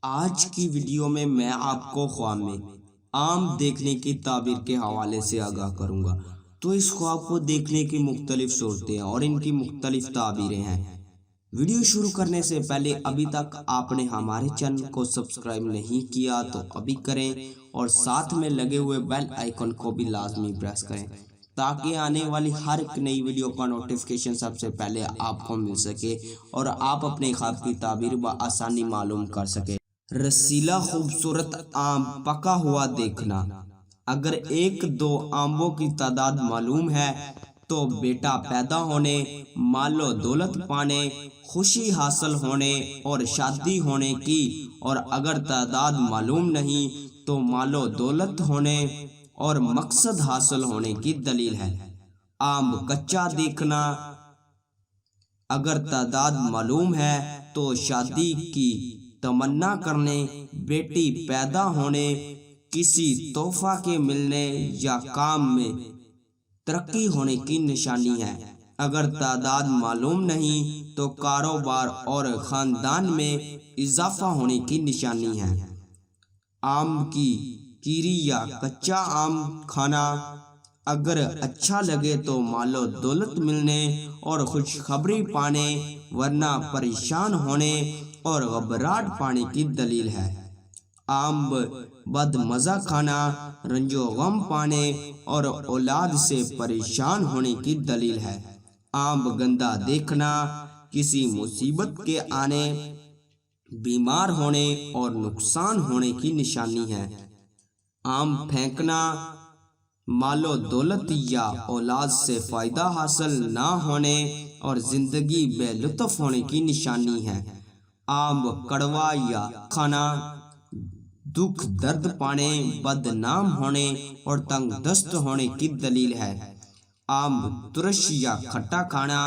آج کی ویڈیو میں آپ کو خواب میں آم دیکھنے کی تعبیر کے حوالے سے آگاہ کروں گا۔ تو اس خواب کو دیکھنے کی مختلف صورتیں اور ان کی مختلف تعبیریں ہیں۔ ویڈیو شروع کرنے سے پہلے ابھی تک آپ نے ہمارے چینل کو سبسکرائب نہیں کیا تو ابھی کریں اور ساتھ میں لگے ہوئے بیل آئیکن کو بھی لازمی پریس کریں تاکہ آنے والی ہر ایک نئی ویڈیو کا نوٹیفیکیشن سب سے پہلے آپ کو مل سکے اور آپ اپنے خواب کی تعبیر بآسانی معلوم کر سکیں۔ رسیلا خوبصورت آم پکا ہوا دیکھنا۔ اگر ایک دو آموں کی تعداد معلوم ہے تو بیٹا پیدا ہونے، مال و دولت پانے، خوشی حاصل ہونے اور شادی ہونے کی، اور اگر تعداد معلوم نہیں تو مال و دولت ہونے اور مقصد حاصل ہونے کی دلیل ہے۔ آم کچا دیکھنا۔ اگر تعداد معلوم ہے تو شادی کی تمنا کرنے، بیٹی پیدا ہونے، کسی تحفہ کے ملنے یا کام میں ترقی ہونے کی نشانی ہے۔ اگر تعداد معلوم نہیں تو کاروبار اور خاندان میں اضافہ ہونے کی نشانی ہے۔ آم کی کیری یا کچا آم کھانا۔ اگر اچھا لگے تو مال و دولت ملنے اور خوشخبری پانے، ورنہ پریشان ہونے اور گھبراہٹ پانے کی دلیل ہے۔ آم بد مزہ کھانا، رنج و غم پانے اور اولاد سے پریشان ہونے کی دلیل ہے۔ آم گندا دیکھنا، کسی مصیبت کے آنے، بیمار ہونے اور نقصان ہونے کی نشانی ہے۔ آم پھینکنا، مال و دولت یا اولاد سے فائدہ حاصل نہ ہونے اور زندگی بے لطف ہونے کی نشانی ہے۔ آم کڑوا یا کھانا، دکھ درد پانے، بدنام ہونے اور تنگ دست ہونے کی دلیل ہے۔ آم ترش یا کھٹا کھانا۔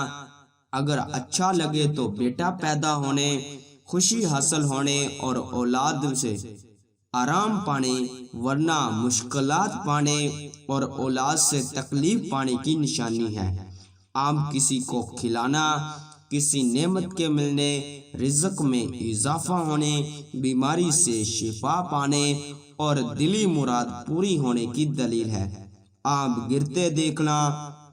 اگر اچھا لگے تو بیٹا پیدا ہونے، خوشی حاصل ہونے اور اولاد سے آرام پانے، ورنہ مشکلات پانے اور اولاد سے تکلیف پانے کی نشانی ہے۔ آم کسی کو کھلانا، کسی نعمت کے ملنے، رزق میں اضافہ ہونے، بیماری سے شفا پانے اور دلی مراد پوری ہونے کی دلیل ہے۔ آم گرتے دیکھنا،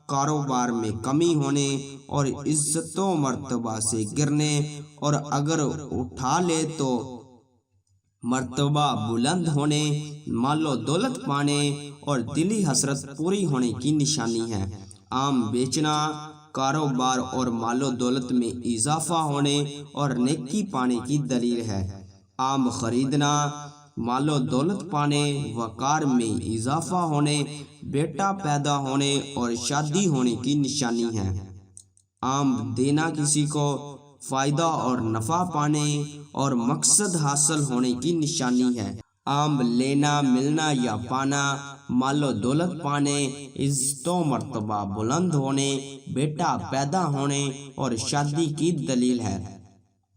کاروبار میں کمی ہونے اور عزت و مرتبہ سے گرنے، اور اگر اٹھا لے تو مرتبہ بلند ہونے، مال و دولت پانے اور دلی حسرت پوری ہونے کی نشانی ہے۔ آم بیچنا، کاروبار اور مال و دولت میں اضافہ ہونے اور نیکی پانے کی دلیل ہے۔ آم خریدنا، مال و دولت پانے، وقار میں اضافہ ہونے، بیٹا پیدا ہونے اور شادی ہونے کی نشانی ہے۔ آم دینا، کسی کو فائدہ اور نفع پانے اور مقصد حاصل ہونے کی نشانی ہے۔ آم لینا، ملنا یا پانا، مال و دولت پانے، عزت و مرتبہ بلند ہونے، بیٹا پیدا ہونے اور شادی کی دلیل ہے۔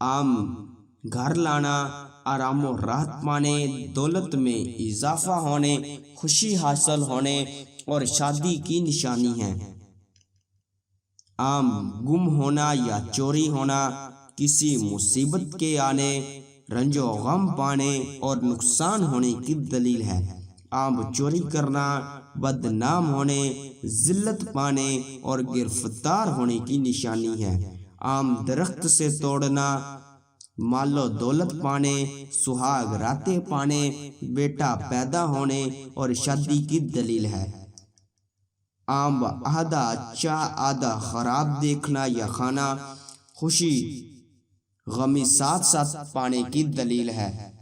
آم گھر لانا، آرام و راحت پانے، دولت میں اضافہ ہونے، خوشی حاصل ہونے اور شادی کی نشانی ہے۔ آم گم ہونا یا چوری ہونا، کسی مصیبت کے آنے، رنج و غم پانے اور نقصان ہونے کی دلیل ہے۔ آم چوری کرنا، بدنام ہونے، ذلت پانے اور گرفتار ہونے کی نشانی ہے۔ آم درخت سے توڑنا، مال و دولت پانے، سہاگ راتیں پانے، بیٹا پیدا ہونے اور شادی کی دلیل ہے۔ آم آدھا اچھا آدھا خراب دیکھنا یا کھانا، خوشی غمی ساتھ ساتھ پانے کی دلیل ہے۔